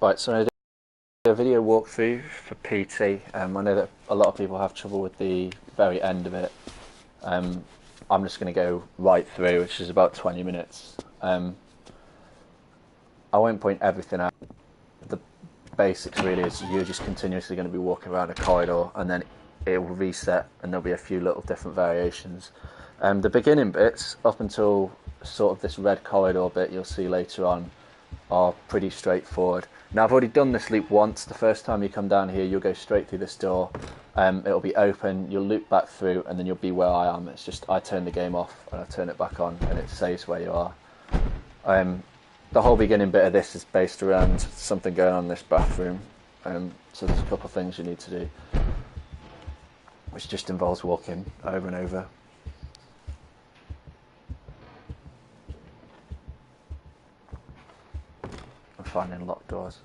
Right, so I did a video walkthrough for PT. I know that a lot of people have trouble with the very end of it. I'm just going to go right through, which is about 20 minutes. I won't point everything out. The basics really is you're just continuously going to be walking around a corridor, and then it will reset, and there'll be a few little different variations. The beginning bits, up until sort of this red corridor bit you'll see later on, are pretty straightforward. Now, I've already done this loop once. The first time you come down here, you'll go straight through this door. It'll be open, you'll loop back through, and then you'll be where I am. It's just I turn the game off and I turn it back on, and it saves where you are. The whole beginning bit of this is based around something going on in this bathroom. So there's a couple of things you need to do, which just involves walking over and over. And finding locked doors.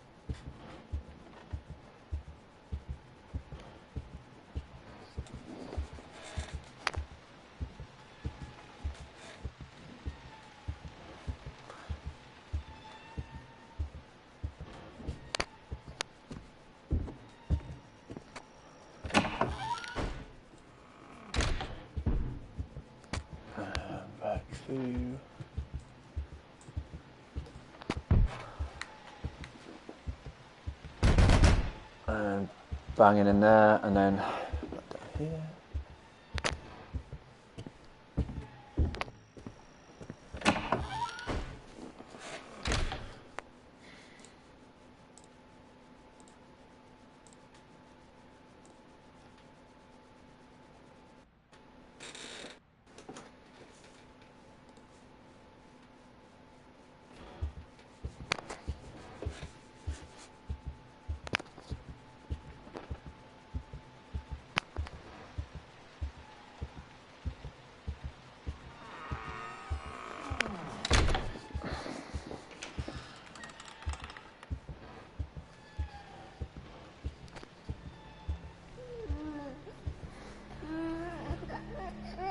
Back through. And banging in there, and then down here.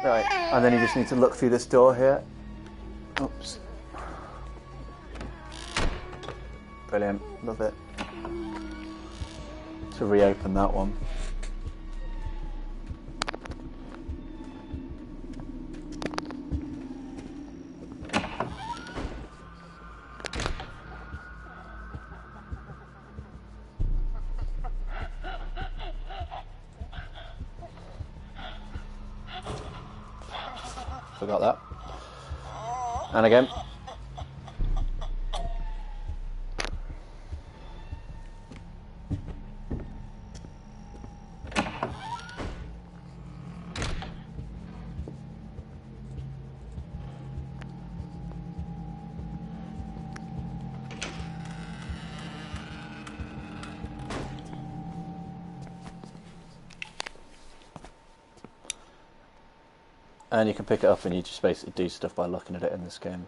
Right, and then you just need to look through this door here. Oops. Brilliant, love it. To reopen that one. Forgot that. And again. And you can pick it up and you just basically do stuff by looking at it in this game.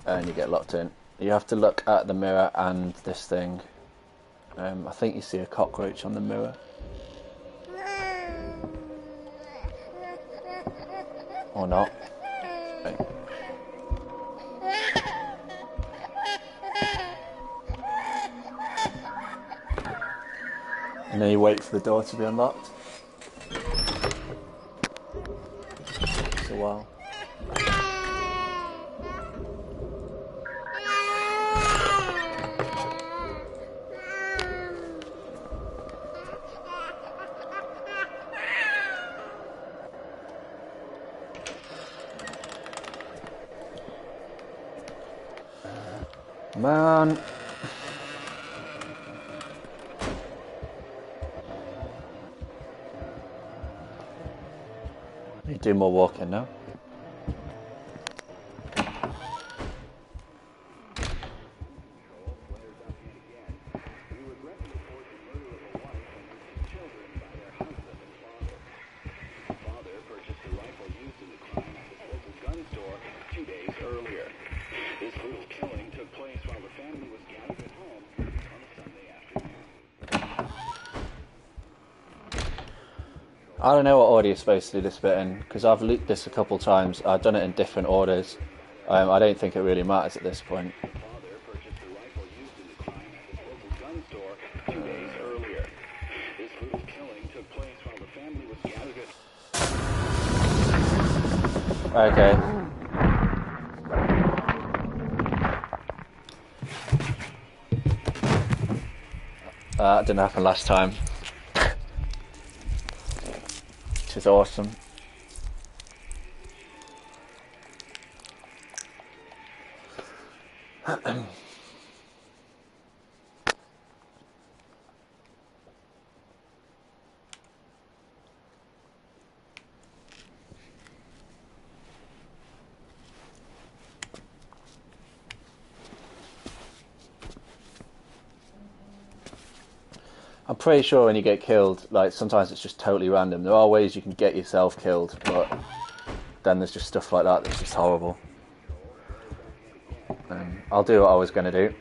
And you get locked in. You have to look at the mirror and this thing. I think you see a cockroach on the mirror. Or not. Okay. And then you wait for the door to be unlocked. A while. Man. You do more walking now. I don't know what order you're supposed to do this bit in, because I've looped this a couple times. I've done it in different orders. I don't think it really matters at this point. Okay. That didn't happen last time. Which is awesome. I'm pretty sure when you get killed, like, sometimes it's just totally random. There are ways you can get yourself killed, but then there's just stuff like that that's just horrible. I'll do what I was going to do.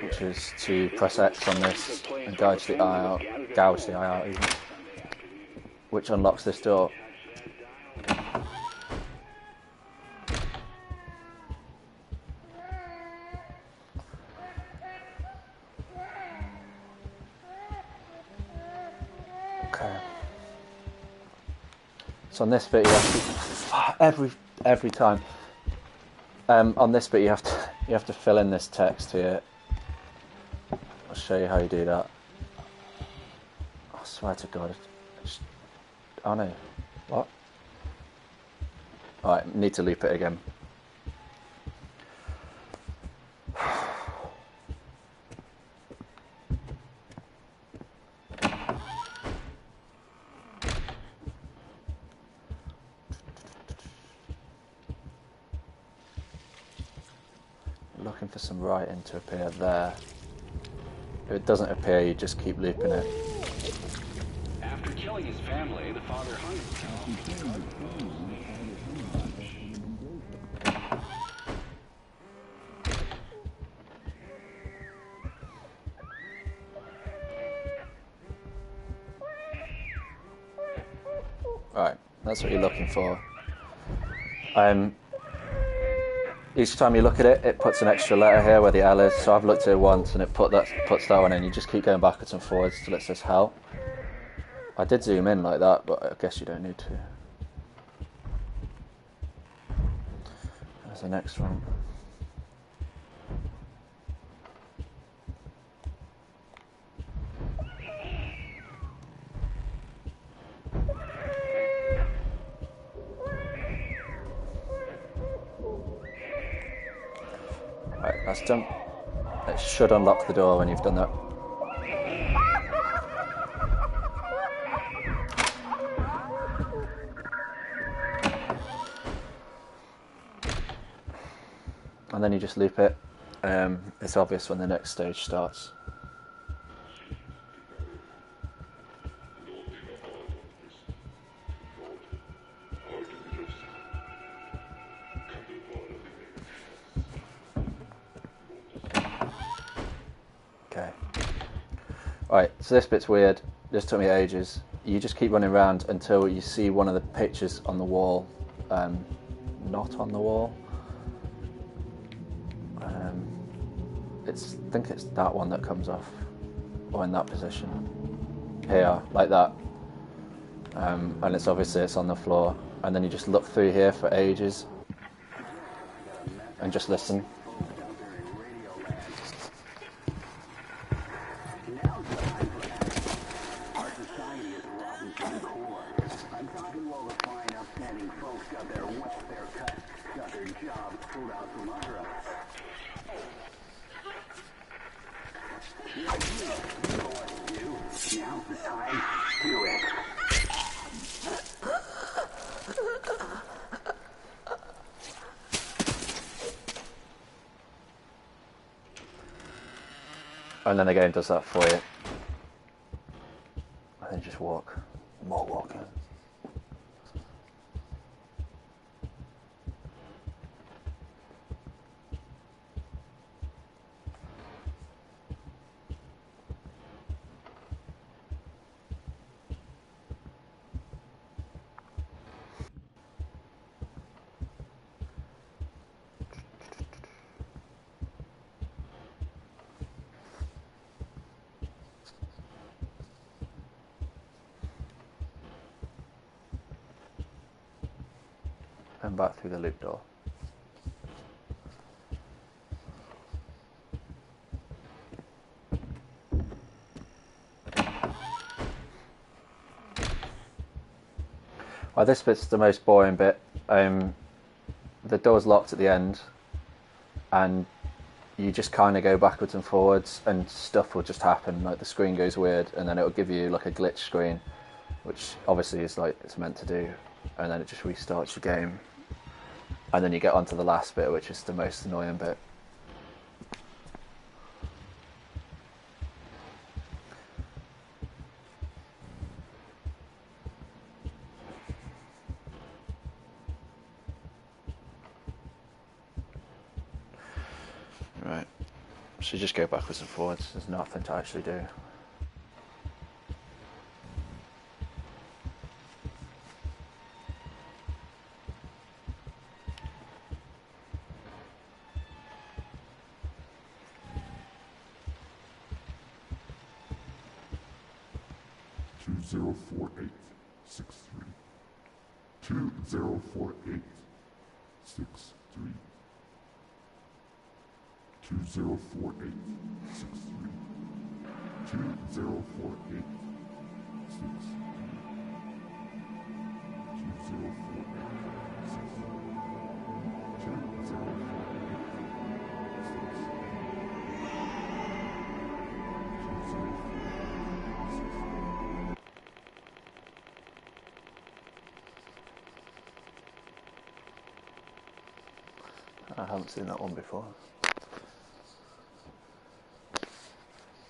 Which is to press X on this and gouge the eye out even, which unlocks this door. Okay. So on this bit you have to every time. On this bit you have to fill in this text here. I'll show you how you do that. I swear to God. Oh no. What? Alright, need to loop it again. Looking for some writing to appear there. If it doesn't appear, you just keep looping it. After killing his family, the father hung himself. Right, that's what you're looking for. Each time you look at it, it puts an extra letter here where the L is. So I've looked at it once and it puts that one in. You just keep going backwards and forwards till it says help. I did zoom in like that, but I guess you don't need to. There's the next one. Right, that's done. It should unlock the door when you've done that. And then you just loop it. It's obvious when the next stage starts. Okay. Right, so this bit's weird. This took me ages. You just keep running around until you see one of the pictures on the wall. Not on the wall. I think it's that one that comes off, or in that position. Here, like that. And it's obviously it's on the floor. And then you just look through here for ages and just listen. And then the game does that for you. And then just walk. More walking. come back through the loop door. Well, this bit's the most boring bit. The door's locked at the end, and you just kind of go backwards and forwards, and stuff will just happen. Like the screen goes weird, and then it will give you like a glitch screen, which obviously is like it's meant to do, and then it just restarts your game, and then you get onto the last bit, which is the most annoying bit. Right, so just go backwards and forwards. There's nothing to actually do. Zero 4863. 204863. 204863. 204863. I haven't seen that one before.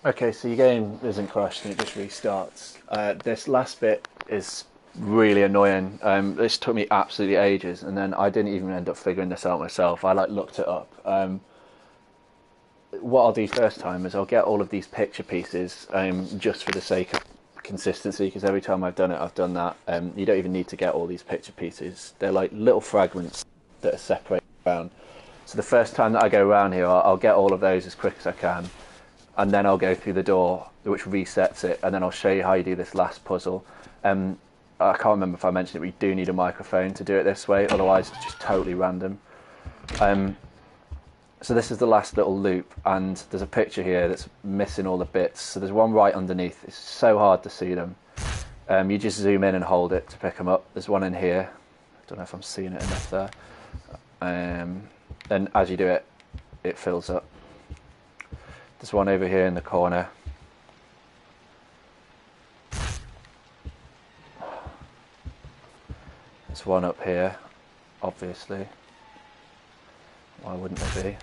Okay, so your game isn't crashed and it just restarts. This last bit is really annoying. This took me absolutely ages, and then I didn't even end up figuring this out myself. I looked it up. What I'll do first time is I'll get all of these picture pieces just for the sake of consistency, because every time I've done it, I've done that. You don't even need to get all these picture pieces. They're like little fragments that are separated around. So the first time that I go around here, I'll get all of those as quick as I can, and then I'll go through the door, which resets it, and then I'll show you how you do this last puzzle. I can't remember if I mentioned it, but you do need a microphone to do it this way, otherwise it's just totally random. So this is the last little loop, and there's a picture here that's missing all the bits. So there's one right underneath. It's so hard to see them. You just zoom in and hold it to pick them up. There's one in here. I don't know if I'm seeing it enough there. Then as you do it, it fills up. There's one over here in the corner. There's one up here, obviously. Why wouldn't there be?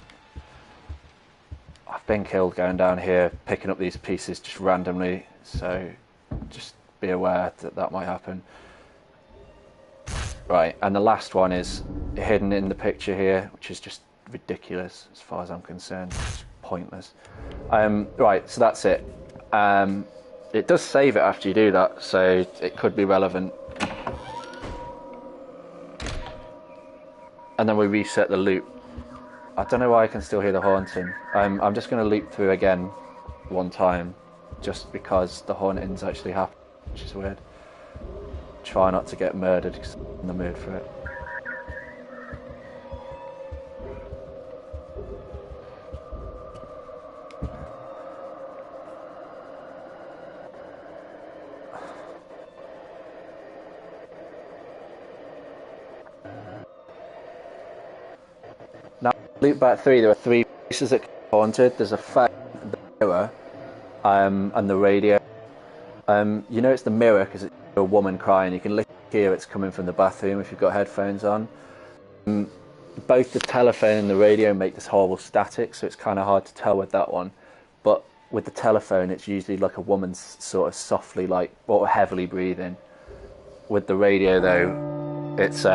I've been killed going down here, picking up these pieces just randomly, so just be aware that that might happen. Right, and the last one is hidden in the picture here, which is just ridiculous as far as I'm concerned. It's pointless. Right, so that's it. It does save it after you do that, so it could be relevant. And then we reset the loop. I don't know why I can still hear the haunting. I'm just going to loop through again one time, just because the haunting's actually happened, which is weird. Try not to get murdered because I'm in the mood for it. Now, loop back 3, there are 3 places that can be haunted. There's a fact, the mirror, and the radio. You know it's the mirror because it's a woman crying. You can literally hear it's coming from the bathroom if you've got headphones on. Both the telephone and the radio make this horrible static, so it's kind of hard to tell with that one. But with the telephone, it's usually like a woman's sort of softly, like, or heavily breathing. With the radio, though, it's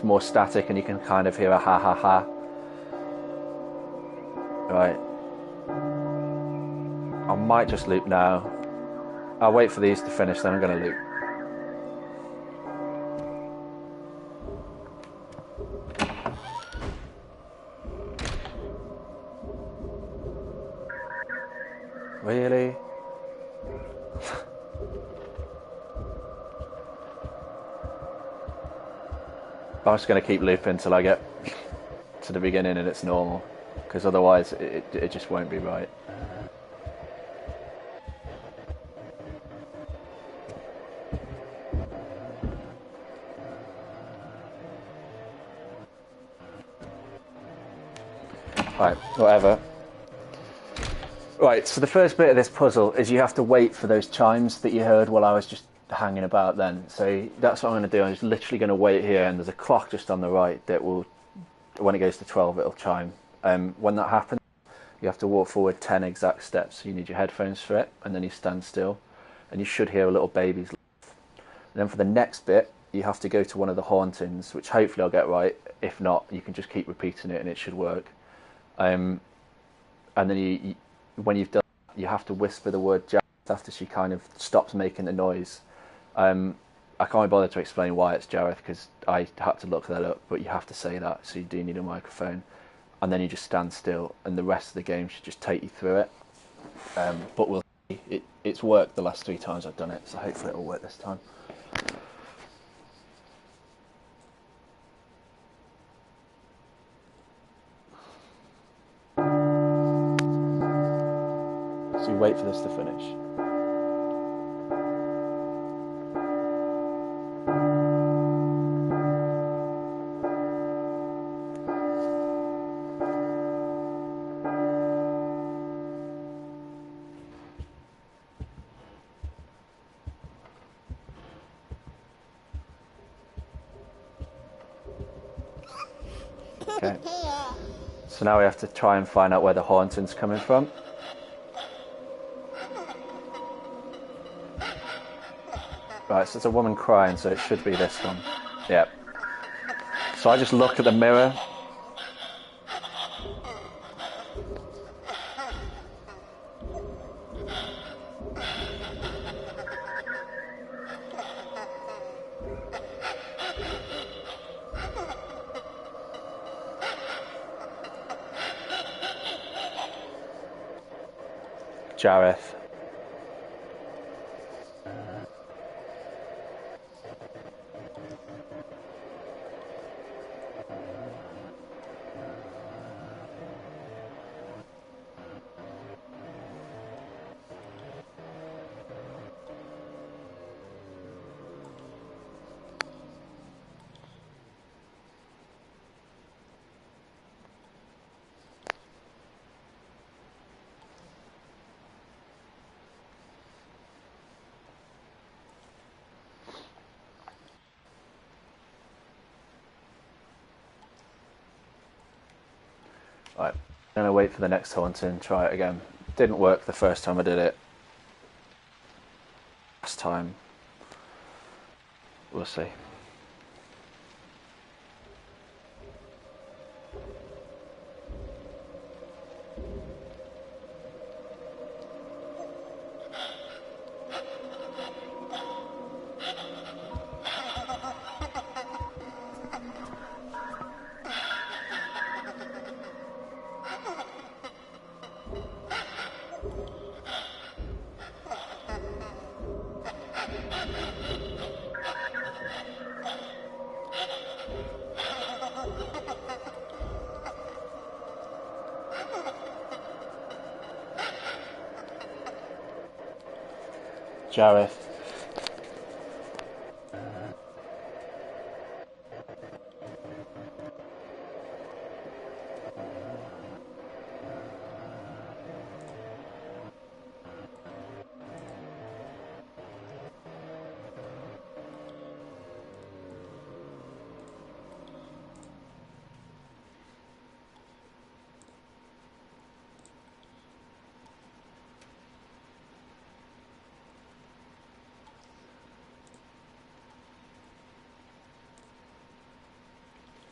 more static, and you can kind of hear a ha ha ha. Right. I might just loop now. I'll wait for these to finish, then I'm going to loop. Really? I'm just going to keep looping until I get to the beginning and it's normal, because otherwise it just won't be right. Right, whatever. Right, so the first bit of this puzzle is you have to wait for those chimes that you heard while I was just hanging about then. So that's what I'm going to do. I'm just literally going to wait here, and there's a clock just on the right that will, when it goes to 12, it'll chime. When that happens, you have to walk forward 10 exact steps. So you need your headphones for it, and then you stand still, and you should hear a little baby's laugh. And then for the next bit, you have to go to one of the hauntings, which hopefully I'll get right. If not, you can just keep repeating it and it should work. And then you when you've done that, you have to whisper the word Jareth after she kind of stops making the noise. I can't be bothered to explain why it's Jareth, because I had to look that up, but you have to say that, so you do need a microphone. And then you just stand still, and the rest of the game should just take you through it. But we'll see. It's worked the last 3 times I've done it, so hopefully it'll work this time. So you wait for this to finish. Okay. So now we have to try and find out where the haunting's coming from. Right, so it's a woman crying, so it should be this one. Yeah. So I just look at the mirror. Jareth. Right, I'm gonna wait for the next haunting, try it again. Didn't work the first time I did it. Last time, we'll see. Jareth.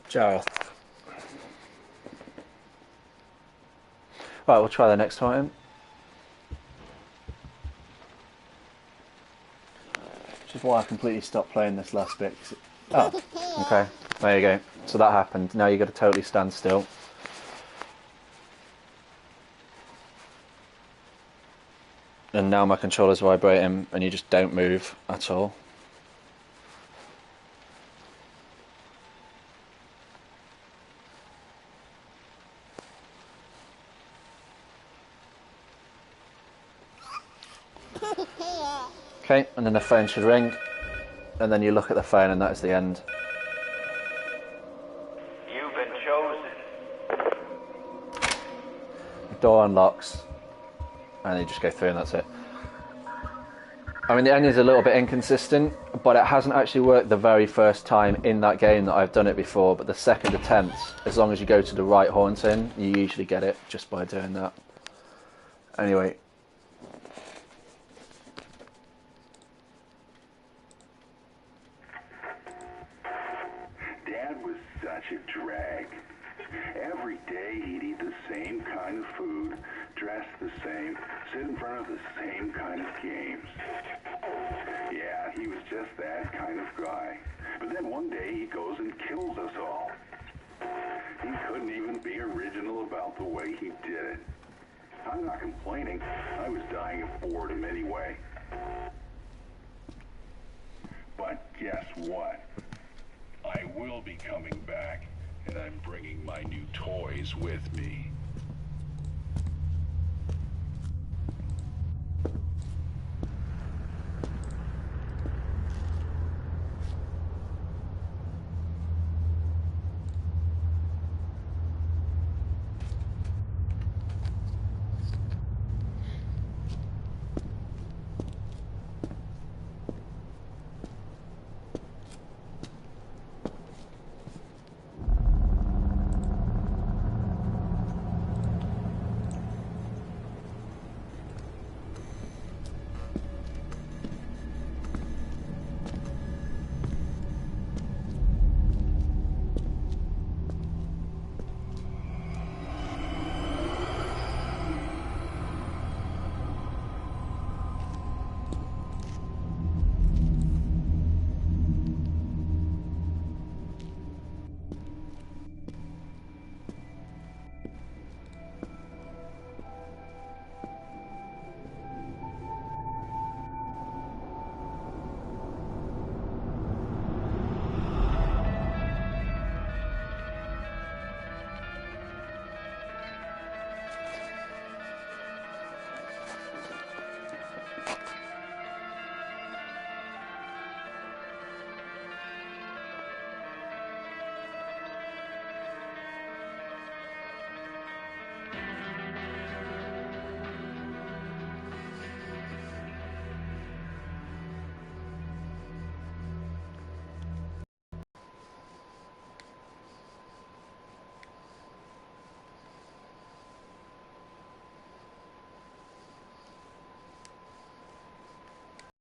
Jareth. Right, we'll try the next time. Which is why I completely stopped playing this last bit. Oh, okay. There you go. So that happened. Now you've got to totally stand still. And now my controller's vibrating and you just don't move at all. Okay, and then the phone should ring, and then you look at the phone, and that is the end. You've been chosen. The door unlocks, and you just go through, and that's it. I mean, the ending is a little bit inconsistent, but it hasn't actually worked the very first time in that game that I've done it before, but the second attempt, as long as you go to the right haunting, you usually get it just by doing that. Anyway. Dad was such a drag. Every day he'd eat the same kind of food, dress the same, sit in front of the same kind of games. Yeah, he was just that kind of guy. But then one day he goes and kills us all. He couldn't even be original about the way he did it. I'm not complaining. I was dying of boredom anyway. But guess what? I will be coming back, and I'm bringing my new toys with me.